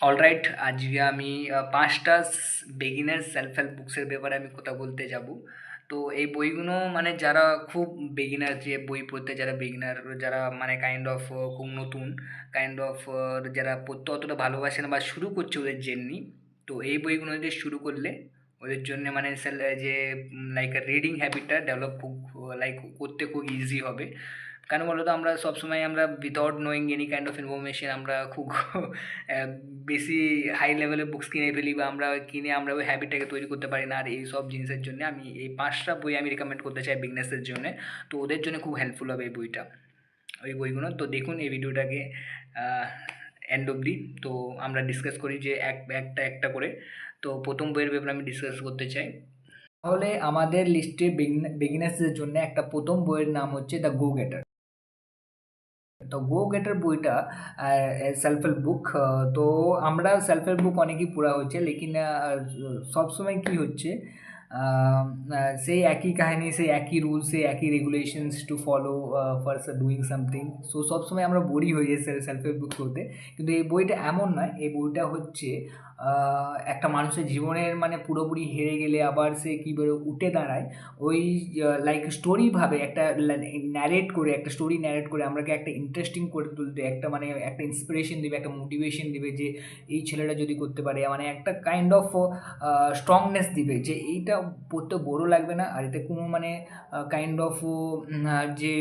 Alright, আজকে আমি ৫টা বিগিনার সেলফ হেল্প বুকসের ব্যাপারে আমি কথা বলতে যাব। তো এই বইগুলো মানে যারা খুব বিগিনার, যে বই পড়তে যারা বিগিনার, যারা মানে কাইন্ড অফ খুব নতুন, কাইন্ড অফ যারা পড়তে অতটা ভালোবাসে না বা শুরু করছে ওদের জন্যই। তো এই বইগুলো দিয়ে শুরু করলে ওদের জন্য মানে যে লাইক রিডিং হ্যাবিটটা ডেভেলপ খুব লাইক করতে খুব ইজি হবে। কেন বলো তো, আমরা সবসময় আমরা without knowing any kind of information আমরা খুব আহ, বেশি হাই লেভেলের বুকস কিনে ফেলি, বা আমরা কিনে আমরা ওই হ্যাবিটটাকে তৈরি করতে পারি না। আর এই সব জিনিসের জন্য আমি এই 5টা বই আমি রেকমেন্ড করতে চাই বিগনেসের জন্য। তো ওদের জন্য খুব হেল্পফুল হবে এই বইটা, ওই বইগুলো। তো দেখুন এই ভিডিওটাকে এন্ড অবধি। তো আমরা ডিসকাস করি যে একটা একটা করে। তো প্রথম বইয়ের ব্যাপারে আমি ডিসকাস করতে চাই। তাহলে আমাদের লিস্টে বিগিনার্সদের জন্য একটা প্রথম বইয়ের নাম হচ্ছে দ্য গো গেটার। তো গো গেটার বইটা সেলফ হেল্প বুক। তো আমরা সেলফ হেল্প বুক অনেকই পড়া হচ্ছে, লেকিন সবসময় কি হচ্ছে, সেই একই কাহিনী, সেই একই রুলস, সেই একই regulations to follow for doing something. So সবসময় আমরা বোরই হয়ে যাই সেলফ হেল্প বুক পড়তে। কিন্তু এই বইটা এমন নয়, এই বইটা হচ্ছে একটা মানুষের জীবনের মানে পুরোপুরি হেরে গেলে আবার সে কীভাবে উঠে দাঁড়ায়, ওই লাইক স্টোরিভাবে একটা ন্যারেট করে, একটা স্টোরি ন্যারেট করে আমরাকে একটা ইন্টারেস্টিং করে তুলতে, একটা মানে একটা ইন্সপিরেশন দিবে, একটা মোটিভেশন দিবে যে এই ছেলেটা যদি করতে পারে, মানে একটা কাইন্ড অফ স্ট্রংনেস দিবে যে এইটা পড়তে বোরও লাগবে না, আর এতে কোনো মানে কাইন্ড অফ যে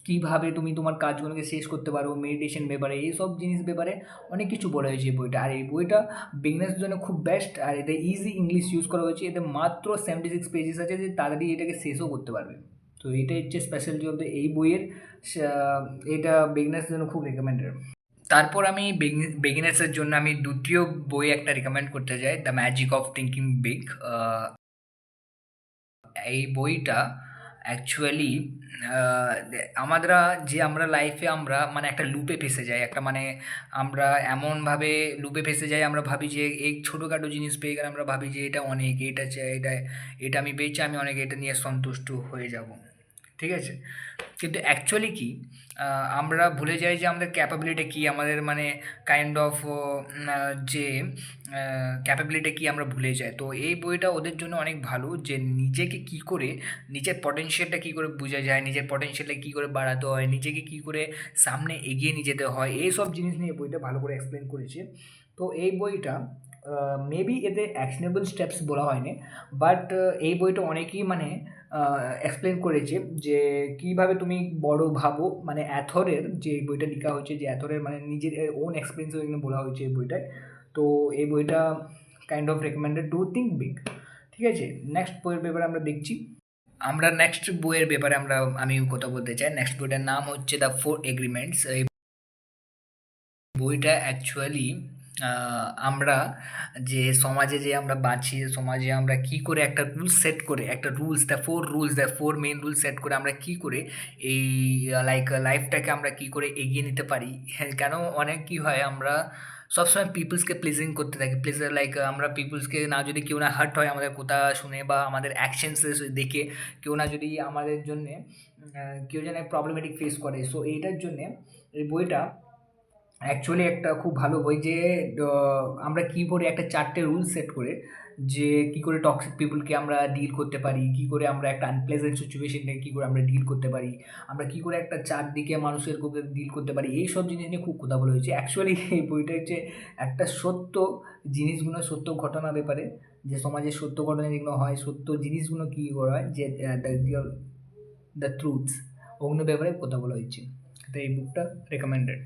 কীভাবে তুমি তোমার কাজগুলোকে শেষ করতে পারো, মেডিটেশন ব্যাপারে, এইসব জিনিস ব্যাপারে অনেক কিছু বলা হয়েছে এই বইটা। আর এই বইটা বিগনার্সদের জন্য খুব বেস্ট। আর এতে ইজি ইংলিশ ইউজ করা হয়েছে, এতে মাত্র 76 পেজেস আছে, যে তাড়াতাড়ি এটাকে শেষও করতে পারবে। তো এইটাই হচ্ছে স্পেশালিটি অফ দ্য এই বইয়ের। এটা বিগনার্সদের জন্য খুব রেকমেন্ডেড। তারপর আমি বিগিনার্সের জন্য আমি দ্বিতীয় বই একটা রেকমেন্ড করতে চাই, the magic of thinking big. এই বইটা অ্যাকচুয়ালি আমরা আমরা লাইফে আমরা মানে একটা লুপে ফেসে যাই, একটা মানে আমরা এমনভাবে লুপে ফেসে যাই, আমরা ভাবি যে এই ছোটোখাটো জিনিস পেয়ে গেলে আমরা ভাবি যে এটা অনেক, এটা চাই, এটা আমি পেয়েছি, আমি অনেক এটা নিয়ে সন্তুষ্ট হয়ে যাব। ঠিক আছে? কিন্তু অ্যাকচুয়ালি কি, আমরা ভুলে যাই যে আমাদের ক্যাপাবিলিটি কী, আমাদের মানে কাইন্ড অফ যে ক্যাপাবিলিটি কী আমরা ভুলে যাই। তো এই বইটা ওদের জন্য অনেক ভালো, যে নিজেকে কী করে, নিজের পটেনশিয়ালটা কী করে বোঝা যায়, নিজের পটেনশিয়ালটা কী করে বাড়াতে হয়, নিজেকে কী করে সামনে এগিয়ে নিয়ে যেতে হয়, এইসব জিনিস নিয়ে বইটা ভালো করে এক্সপ্লেন করেছে। তো এই বইটা মেবি এতে অ্যাকশনেবল স্টেপস বলা হয়নি, বাট এই বইটা অনেকেই মানে এক্সপ্লেন করেছে যে কীভাবে তুমি বড় ভাবো, মানে অ্যাথরের যে এই বইটা লেখা হয়েছে, যে অ্যাথরের মানে নিজের ওন এক্সপিরিয়েন্স এখানে বলা হয়েছে এই বইটায়। তো এই বইটা kind of recommended to think big. ঠিক আছে, নেক্সট বইয়ের ব্যাপারে আমরা দেখছি। আমরা নেক্সট বইয়ের ব্যাপারে আমি কথা বলতে চাই। নেক্সট বইটার নাম হচ্ছে দ্য 4 এগ্রিমেন্টস। এই বইটা অ্যাকচুয়ালি আমরা যে সমাজে যে আমরা বাঁচি, সমাজে আমরা কী করে একটা রুলস সেট করে, একটা rules, the four main rules set করে আমরা কী করে এই লাইক লাইফটাকে আমরা কী করে এগিয়ে নিতে পারি। হ্যাঁ, কেন অনেক কী হয়, আমরা সবসময় পিপলসকে প্লিজিং করতে থাকি, প্লিজার, লাইক আমরা পিপলসকে না, যদি কেউ না হার্ট হয় আমাদের কথা শুনে বা আমাদের অ্যাকশনসে দেখে, কেউ না যদি আমাদের জন্যে কেউ যেন প্রবলেমেটিক ফেস করে। সো এইটার জন্যে এই বইটা অ্যাকচুয়ালি একটা খুব ভালো বই, যে আমরা কী করে একটা 4টে রুল সেট করে, যে কী করে টক্সিক পিপলকে আমরা ডিল করতে পারি, কী করে আমরা একটা আনপ্লেজেন্ট সিচুয়েশন থেকে কী করে আমরা ডিল করতে পারি, আমরা কী করে একটা চারদিকে মানুষের ডিল করতে পারি, এই সব জিনিস নিয়ে খুব কথা বলা হয়েছে। অ্যাকচুয়ালি এই বইটা হচ্ছে একটা সত্য জিনিসগুলো, সত্য ঘটনার ব্যাপারে, যে সমাজের সত্য ঘটনা যেগুলো হয়, সত্য জিনিসগুলো কী করা হয়, যে দ্য ট্রুথস, ওগুলোর ব্যাপারে কথা বলা হয়েছে। তো এই বুকটা রেকমেন্ডেড।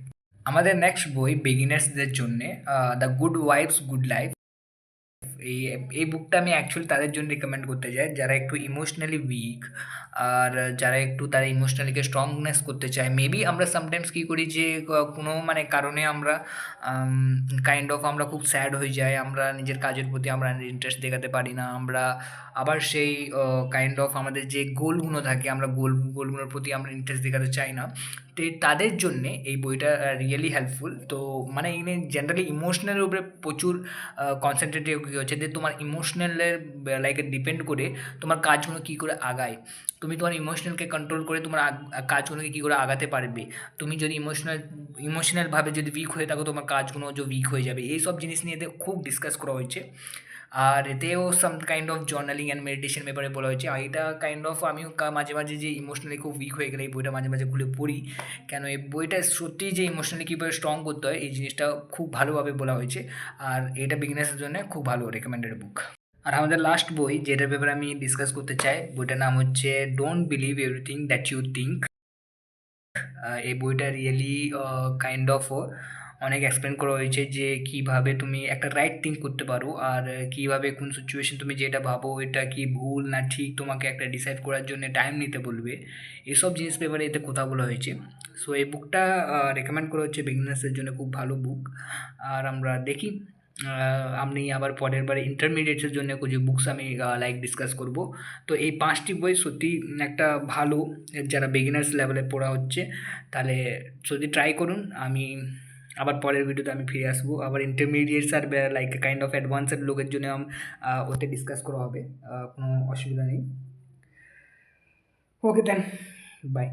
আমাদের নেক্সট বই বিগিনার্সদের জন্যে, the good wife's good life. এই এই বুকটা আমি অ্যাকচুয়ালি তাদের জন্য রিকমেন্ড করতে চাই যারা একটু ইমোশনালি উইক, আর যারা একটু তারা ইমোশনালিকে স্ট্রংনেস করতে চায়। মেবি আমরা সামটাইমস কী করি, যে কোনো মানে কারণে আমরা কাইন্ড অফ আমরা খুব স্যাড হয়ে যাই, আমরা নিজের কাজের প্রতি আমরা ইন্টারেস্ট দেখাতে পারি না, আমরা আবার সেই কাইন্ড অফ আমাদের যে গোলগুলো থাকে, আমরা গোলগুলোর প্রতি আমরা ইন্টারেস্ট দেখাতে চাই না। তো তাদের জন্যে এই বইটা রিয়েলি হেল্পফুল। তো মানে এখানে জেনারেলি ইমোশনালের উপরে প্রচুর কনসেন্ট্রেটেড কী হচ্ছে, যে তোমার ইমোশনালের লাইক ডিপেন্ড করে তোমার কাজগুলো কী করে আগায়। তুমি তোমার ইমোশনালকে কন্ট্রোল করে তোমার কাজগুলোকে কী করে আগাতে পারবে। তুমি যদি ইমোশনালভাবে যদি উইক হয়ে থাকো, তোমার কাজগুলো যে উইক হয়ে যাবে। এইসব জিনিস নিয়ে এতে খুব ডিসকাস করা হয়েছে। আর এতেও some kind of journaling and meditation ব্যাপারে বলা হয়েছে। আর এটা কাইন্ড অফ আমিও মাঝে মাঝে যে ইমোশনালি খুব উইক হয়ে গেলে এই বইটা মাঝে মাঝে খুলে পড়ি। কেন এই বইটা সত্যিই যে ইমোশনালি কীভাবে স্ট্রং করতে হয় এই জিনিসটা খুব ভালোভাবে বলা হয়েছে। আর এটা বিগিনার্সের জন্য খুব ভালো রেকমেন্ডেড বুক। আর আমাদের লাস্ট বই যেটার ব্যাপারে আমি ডিসকাস করতে চাই, বইটার নাম হচ্ছে don't believe everything that you think. এই বইটা রিয়েলি কাইন্ড অফ অনেক এক্সপ্লেন করা হয়েছে যে কীভাবে তুমি একটা রাইট থিঙ্ক করতে পারো, আর কীভাবে কোন সিচুয়েশন তুমি যেটা ভাবো এটা কি ভুল না ঠিক তোমাকে একটা ডিসাইড করার জন্য টাইম নিতে বলবে। এসব জিনিস ব্যাপারে এতে কথা বলা হয়েছে। সো এই বুকটা রেকমেন্ড করা হচ্ছে বিগিনার্সের জন্য, খুব ভালো বুক। আর আমরা দেখি আমি আবার পরের বারে ইন্টারমিডিয়েটসের জন্য কিছু বুকস আমি লাইক ডিসকাস করব। তো এই 5টি বই সত্যি একটা ভালো, যারা বিগিনার্স লেভেলে পড়া হচ্ছে তাহলে যদি ট্রাই করুন। আমি আবার পরের ভিডিওতে আমি ফিরে আসবো, আবার ইন্টারমিডিয়েটস আর লাইক কাইন্ড অফ অ্যাডভান্সেড লোকের জন্য ওতে ডিসকাস করা হবে। কোনো অসুবিধা নেই। Okay then, by.